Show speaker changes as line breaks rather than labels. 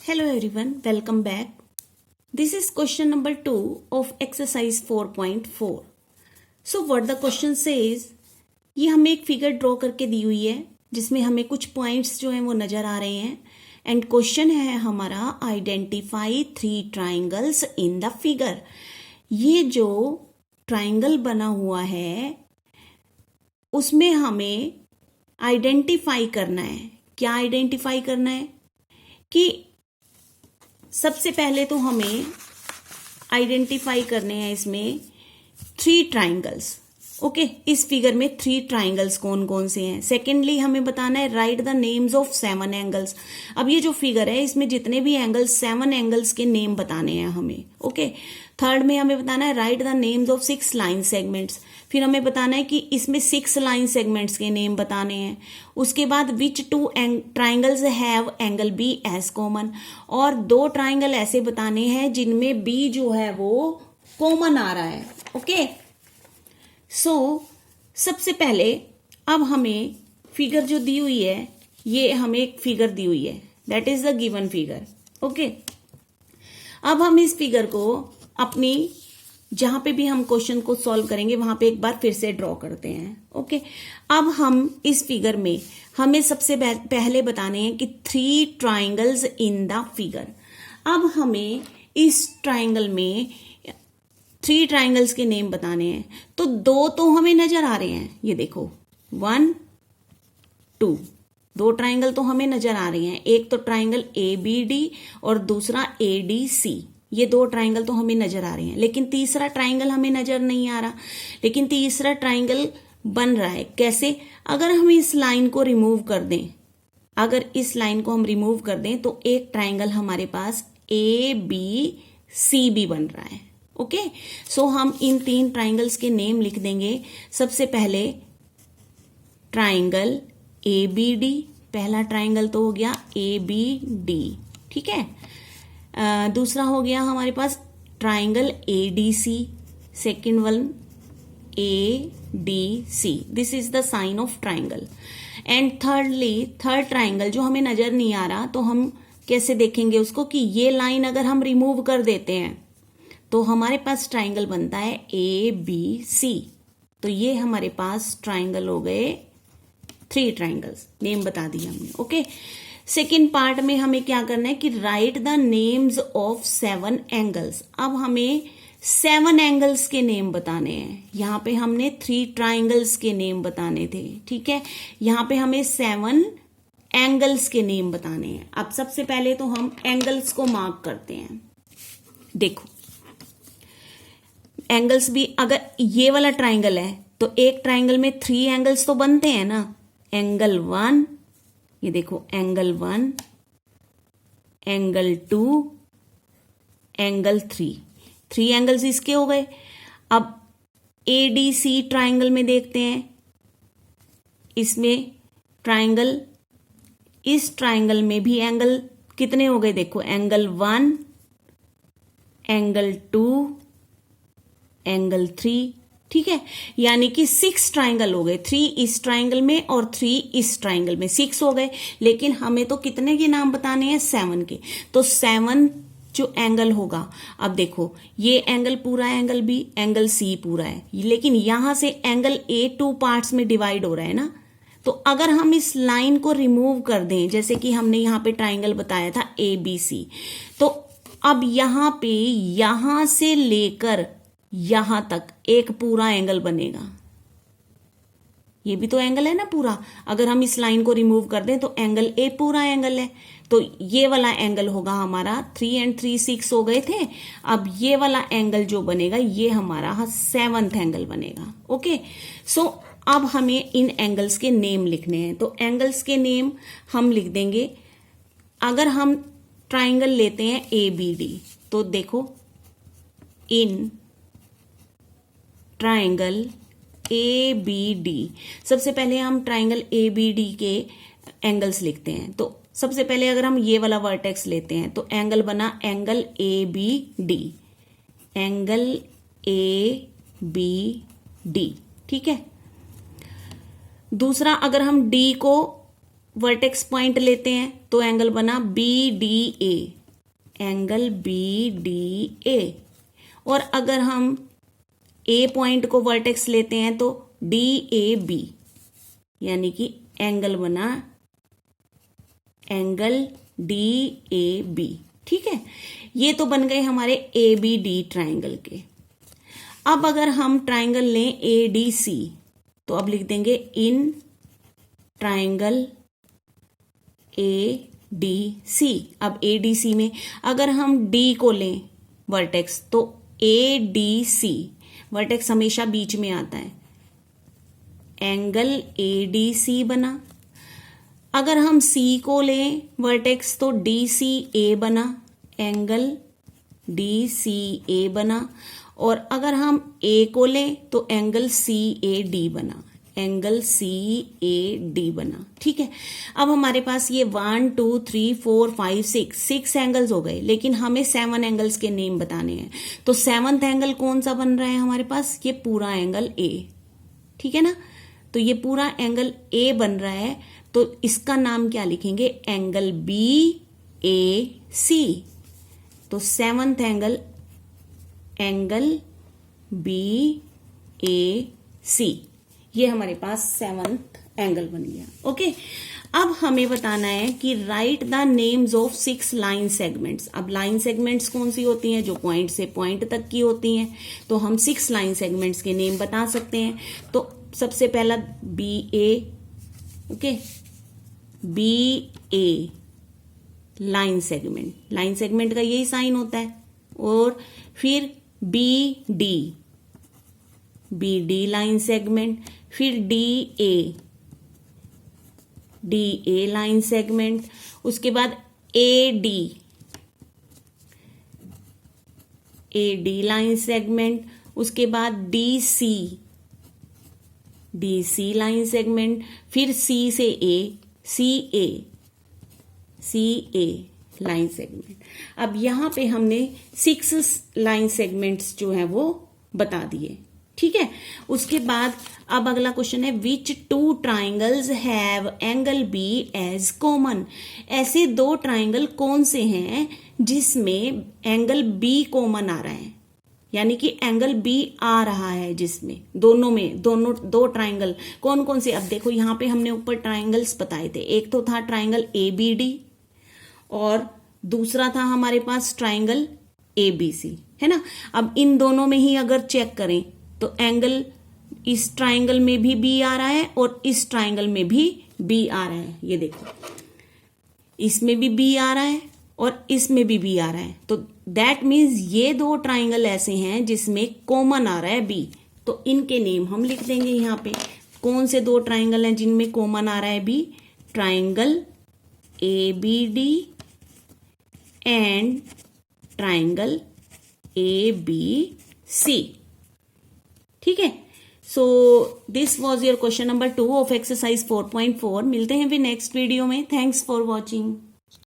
Hello everyone, welcome back. This is question number 2 of exercise 4.4. So what the question says, ये हमें एक figure draw करके दी हुई है जिसमें हमें कुछ पॉइंट्स जो हैं वो नजर आ रहे हैं एंड क्वेश्चन है हमारा identify 3 triangles in the figure. ये जो ट्राइंगल बना हुआ है उसमें हमें आइडेंटिफाई करना है। क्या आइडेंटिफाई करना है कि सबसे पहले तो हमें आइडेंटिफाई करने हैं इसमें 3 ट्राइंगल्स। ओके, इस फिगर में 3 ट्राइंगल्स कौन कौन से हैं। सेकेंडली हमें बताना है right the names of 7 angles. अब ये जो फिगर है इसमें जितने भी एंगल्स 7 एंगल्स के नेम बताने हैं हमें। ओके, थर्ड में हमें बताना है right the names of 6 line segments. फिर हमें बताना है कि इसमें 6 लाइन सेगमेंट्स के नेम बताने हैं। उसके बाद which 2 triangles have angle B as common, और 2 ट्राइंगल ऐसे बताने हैं जिनमें बी जो है वो कॉमन आ रहा है। ओके, सो सबसे पहले अब हमें फिगर जो दी हुई है, ये हमें एक फिगर दी हुई है, that is the given figure. Okay, अब हम इस फिगर को अपनी जहां पे भी हम क्वेश्चन को सॉल्व करेंगे वहां पे एक बार फिर से ड्रॉ करते हैं। ओके, अब हम इस फिगर में हमें सबसे पहले बताने हैं कि 3 ट्राइंगल्स इन द फिगर। अब हमें इस ट्राइंगल में 3 ट्राइंगल्स के नेम बताने हैं। तो 2 तो हमें नजर आ रहे हैं, ये देखो 1 2, 2 ट्राइंगल तो हमें नजर आ रहे हैं। एक तो ट्राइंगल ABD और दूसरा ADC, ये 2 ट्राइंगल तो हमें नजर आ रहे हैं। लेकिन तीसरा ट्राइंगल हमें नजर नहीं आ रहा। लेकिन तीसरा ट्राइंगल बन रहा है कैसे? अगर हम इस लाइन को रिमूव कर दें, अगर इस लाइन को हम रिमूव कर दें तो एक ट्राइंगल हमारे पास ABCB बन रहा है। ओके, सो हम इन 3 ट्राइंगल्स के नेम लिख देंगे। सबसे पहले ट्राइंगल ABD, पहला ट्राइंगल तो हो गया ABD, ठीक है। दूसरा हो गया हमारे पास triangle ADC, second one ADC, this is the sign of triangle. And third triangle जो हमें नजर नहीं आ रहा, तो हम कैसे देखेंगे उसको कि ये लाइन अगर हम रिमूव कर देते हैं तो हमारे पास ट्राइंगल बनता है ABC। तो ये हमारे पास ट्राइंगल हो गए 3 ट्राइंगल्स, नेम बता दिए हमने। ओके, सेकेंड पार्ट में हमें क्या करना है कि right the names of 7 angles. अब हमें 7 एंगल्स के नेम बताने हैं। यहां पे हमने 3 ट्राइंगल्स के नेम बताने थे, ठीक है। यहां पे हमें 7 एंगल्स के नेम बताने हैं। अब सबसे पहले तो हम एंगल्स को मार्क करते हैं। देखो एंगल्स भी, अगर ये वाला ट्राइंगल है तो एक ट्राइंगल में 3 एंगल्स तो बनते हैं ना। एंगल 1, ये देखो एंगल 1, एंगल 2, एंगल 3 एंगल्स इसके हो गए। अब ADC ट्राइंगल में देखते हैं, इसमें ट्राइंगल, इस ट्राइंगल में भी एंगल कितने हो गए? देखो एंगल 1, एंगल 2, एंगल 3, ठीक है। यानी कि 6 ट्राइंगल हो गए, 3 इस ट्राइंगल में और 3 इस ट्राइंगल में, 6 हो गए। लेकिन हमें तो कितने के नाम बताने हैं? 7 के। तो 7 जो एंगल होगा, अब देखो ये एंगल पूरा एंगल B, एंगल C पूरा है, लेकिन यहां से एंगल A 2 पार्ट्स में डिवाइड हो रहा है ना। तो अगर हम इस लाइन को रिमूव कर दें, जैसे कि हमने यहां पे ट्राइंगल बताया था ABC, तो अब यहां पे यहां से लेकर यहां तक एक पूरा एंगल बनेगा। ये भी तो एंगल है ना पूरा। अगर हम इस लाइन को रिमूव कर दें तो एंगल A पूरा एंगल है, तो ये वाला एंगल होगा हमारा 3 and 3 6 हो गए थे। अब ये वाला एंगल जो बनेगा ये हमारा 7th एंगल बनेगा। ओके, सो अब हमें इन एंगल्स के नेम लिखने हैं। तो एंगल्स के नेम हम लिख देंगे। अगर हम ट्राइंगल लेते हैं ABD, तो देखो इन ट्राइंगल ABD, सबसे पहले हम ट्राइंगल ABD के एंगल्स लिखते हैं। तो सबसे पहले अगर हम ये वाला वर्टेक्स लेते हैं तो एंगल बना एंगल ABD, एंगल ABD, ठीक है। दूसरा अगर हम D को वर्टेक्स पॉइंट लेते हैं तो एंगल बना BDA, एंगल BDA। और अगर हम ए पॉइंट को वर्टेक्स लेते हैं तो DAB, यानी कि एंगल बना एंगल DAB। ठीक है, ये तो बन गए हमारे ABD ट्राइंगल के। अब अगर हम ट्राइंगल लें ADC तो अब लिख देंगे इन ट्राइंगल ADC। अब ADC में अगर हम D को लें वर्टेक्स तो ADC, वर्टेक्स हमेशा बीच में आता है, एंगल ADC बना। अगर हम C को लें वर्टेक्स तो DCA बना, एंगल DCA बना। और अगर हम A को लें तो एंगल CAD बना, एंगल CAD बना। ठीक है, अब हमारे पास ये 1 2 3 4 5 6 एंगल्स हो गए, लेकिन हमें 7 एंगल्स के नेम बताने हैं। तो 7th एंगल कौन सा बन रहा है हमारे पास? ये पूरा एंगल A। ठीक है ना, तो ये पूरा एंगल A बन रहा है, तो इसका नाम क्या लिखेंगे? Angle BAC। तो 7th एंगल एंगल BAC, ये हमारे पास 7th एंगल बन गया। ओके, अब हमें बताना है कि right the names of 6 line segments. अब लाइन सेगमेंट्स कौन सी होती हैं? जो पॉइंट से पॉइंट तक की होती हैं। तो हम 6 लाइन सेगमेंट्स के नेम बता सकते हैं। तो सबसे पहला BA, okay, BA line segment, line segment का यही साइन होता है। और फिर BD लाइन सेगमेंट, फिर DA लाइन सेगमेंट, उसके बाद AD लाइन सेगमेंट, उसके बाद DC लाइन सेगमेंट, फिर C से A CA लाइन सेगमेंट। अब यहां पे हमने 6 लाइन सेगमेंट्स जो है वो बता दिए। ठीक है, उसके बाद अब अगला क्वेश्चन है which 2 triangles have angle B as common. ऐसे 2 ट्राइंगल कौन से हैं जिसमें एंगल B कॉमन आ रहा है, यानी कि एंगल B आ रहा है जिसमें दोनों में, दोनों 2 ट्राइंगल कौन कौन से? अब देखो यहां पे हमने ऊपर ट्राइंगल्स बताए थे, एक तो था ट्राइंगल ABD और दूसरा था हमारे पास ट्राइंगल ABC, है ना। अब इन दोनों में ही अगर चेक करें तो एंगल इस ट्राइंगल में भी B आ रहा है और इस ट्राइंगल में भी B आ रहा है। ये देखो, इसमें भी B आ रहा है और इसमें भी B आ रहा है। तो दैट मीन्स ये 2 ट्राइंगल ऐसे हैं जिसमें कॉमन आ रहा है B। तो इनके नेम हम लिख देंगे यहाँ पे। कौन से 2 ट्राइंगल हैं जिनमें कॉमन आ रहा है B? Triangle ABD and triangle ABC। ठीक है, so this was your question number 2 of exercise 4.4। मिलते हैं फिर नेक्स्ट वीडियो में। Thanks for watching.